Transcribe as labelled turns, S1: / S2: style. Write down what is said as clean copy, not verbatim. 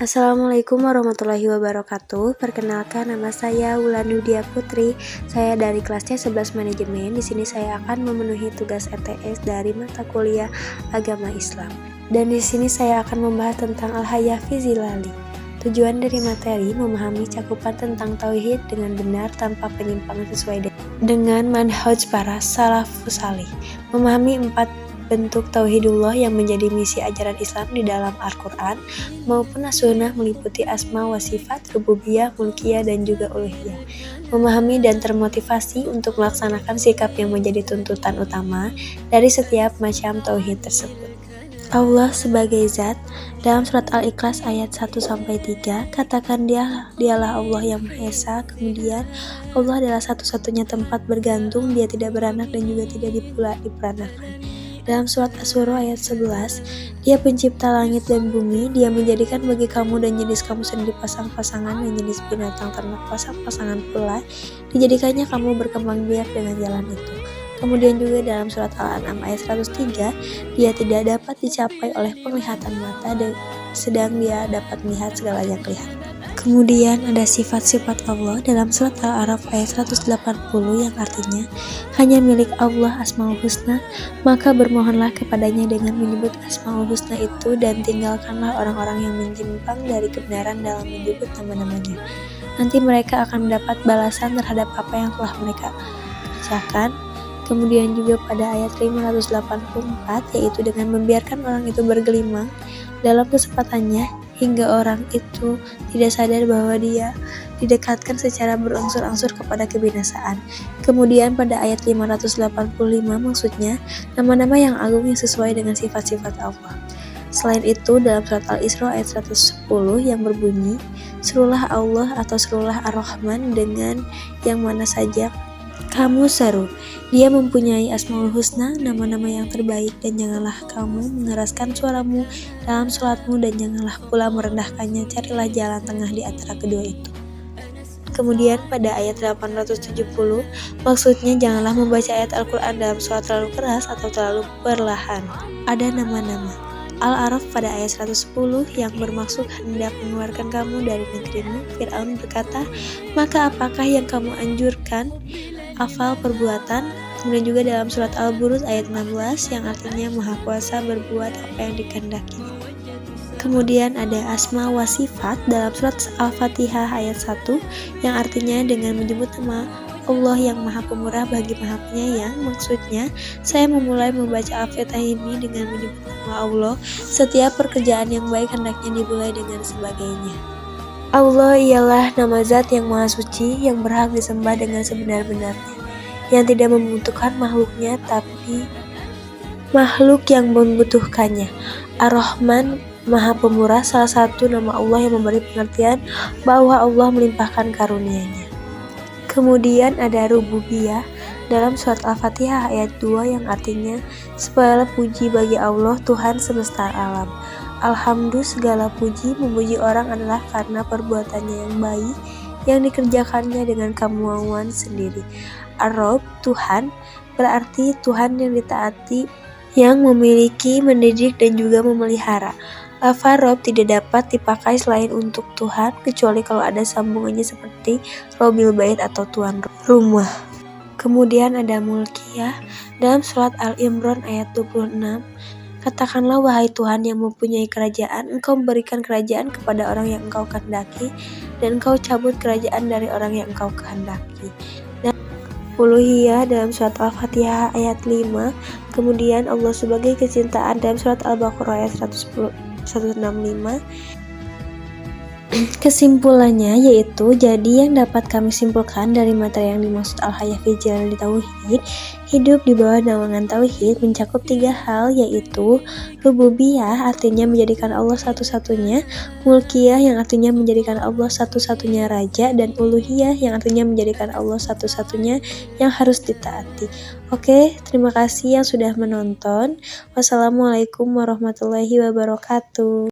S1: Assalamualaikum warahmatullahi wabarakatuh. Perkenalkan, nama saya Wulanudia Putri. Saya dari kelasnya 11 manajemen. Di sini saya akan memenuhi tugas ETS dari mata kuliah Agama Islam. Dan di sini saya akan membahas tentang Al-Hayah fi Zilali. Tujuan dari materi memahami cakupan tentang tauhid dengan benar tanpa penyimpangan sesuai dengan manhaj para salafus salih. Memahami 4 bentuk tauhidullah yang menjadi misi ajaran Islam di dalam Al-Quran maupun As-Sunnah meliputi asma wa sifat, rububiyah, mulkiyah, dan juga uluhiyah. Memahami dan termotivasi untuk melaksanakan sikap yang menjadi tuntutan utama dari setiap macam tauhid tersebut. Allah sebagai zat. Dalam surat Al-Ikhlas ayat 1-3, katakan dialah Allah yang Maha Esa. Kemudian Allah adalah satu-satunya tempat bergantung, dia tidak beranak dan juga tidak diperanakan. Dalam surat Asy-Syura ayat 11, dia pencipta langit dan bumi, dia menjadikan bagi kamu dan jenis kamu sendiri pasang-pasangan dan jenis binatang ternak pasang-pasangan pula, dijadikannya kamu berkembang biak dengan jalan itu. Kemudian juga dalam surat Al-An'am ayat 103, dia tidak dapat dicapai oleh penglihatan mata sedang dia dapat melihat segala yang kelihatan. Kemudian ada sifat-sifat Allah dalam surat Al-A'raf ayat 180 yang artinya hanya milik Allah Asmaul Husna, maka bermohonlah kepadanya dengan menyebut Asmaul Husna itu dan tinggalkanlah orang-orang yang menyimpang dari kebenaran dalam menyebut nama-namanya. Nanti mereka akan mendapat balasan terhadap apa yang telah mereka kerjakan. Kemudian juga pada ayat 584 yaitu dengan membiarkan orang itu bergelimang dalam kesempatannya hingga orang itu tidak sadar bahwa dia didekatkan secara berangsur-angsur kepada kebinasaan. Kemudian pada ayat 585 maksudnya nama-nama yang agung yang sesuai dengan sifat-sifat Allah. Selain itu dalam surat Al-Isra ayat 110 yang berbunyi serulah Allah atau serulah Ar-Rahman dengan yang mana saja kamu seru. Dia mempunyai Asmaul Husna, nama-nama yang terbaik, dan janganlah kamu mengeraskan suaramu dalam sholatmu dan janganlah pula merendahkannya. Carilah jalan tengah di antara kedua itu. Kemudian pada ayat 870 maksudnya janganlah membaca ayat Al-Quran dalam suara terlalu keras atau terlalu perlahan. Ada nama-nama Al-A'raf pada ayat 110 yang bermaksud hendak mengeluarkan kamu dari negerimu. Fir'aun berkata, maka apakah yang kamu anjurkan? Hafal perbuatan. Kemudian juga dalam surat Al-Buruj ayat 16 yang artinya Maha Kuasa berbuat apa yang dikehendaki. Kemudian ada asma wa sifat dalam surat Al-Fatihah ayat 1 yang artinya dengan menyebut nama Allah yang Maha Pemurah bagi Maha Penyayang. Maksudnya saya memulai membaca Al-Fatihah ini dengan menyebut nama Allah. Setiap pekerjaan yang baik hendaknya dimulai dengan sebagainya. Allah ialah nama zat yang maha suci, yang berhak disembah dengan sebenar-benarnya, yang tidak membutuhkan makhluknya, tapi makhluk yang membutuhkannya. Ar-Rahman, Maha Pemurah, salah satu nama Allah yang memberi pengertian bahwa Allah melimpahkan karunia-Nya. Kemudian ada rububiyah dalam surat Al-Fatihah ayat 2 yang artinya segala puji bagi Allah Tuhan semesta alam. Alhamdulillah, segala puji memuji orang adalah karena perbuatannya yang baik yang dikerjakannya dengan kemauan sendiri. Ar-Rabb, Tuhan, berarti Tuhan yang ditaati, yang memiliki, mendidik, dan juga memelihara. Lafaz Rabb tidak dapat dipakai selain untuk Tuhan kecuali kalau ada sambungannya seperti Robbil Bait atau Tuan Rumah. Kemudian ada mulkiyah dalam surat Al-Imran ayat 26. Katakanlah wahai Tuhan yang mempunyai kerajaan, engkau memberikan kerajaan kepada orang yang engkau kehendaki dan engkau cabut kerajaan dari orang yang engkau kehendaki. Dan uluhiyah dalam surat Al-Fatihah ayat 5. Kemudian Allah sebagai kecintaan dalam surat Al-Baqarah ayat 165. Kesimpulannya yaitu, jadi yang dapat kami simpulkan dari materi yang dimaksud Al-Hayah fi Zilali Tauhid, hidup di bawah naungan Tauhid mencakup 3 hal, yaitu rububiyah artinya menjadikan Allah satu-satunya, mulkiyah yang artinya menjadikan Allah satu-satunya raja, dan uluhiyah yang artinya menjadikan Allah satu-satunya yang harus ditaati. Oke, terima kasih yang sudah menonton. Wassalamualaikum warahmatullahi wabarakatuh.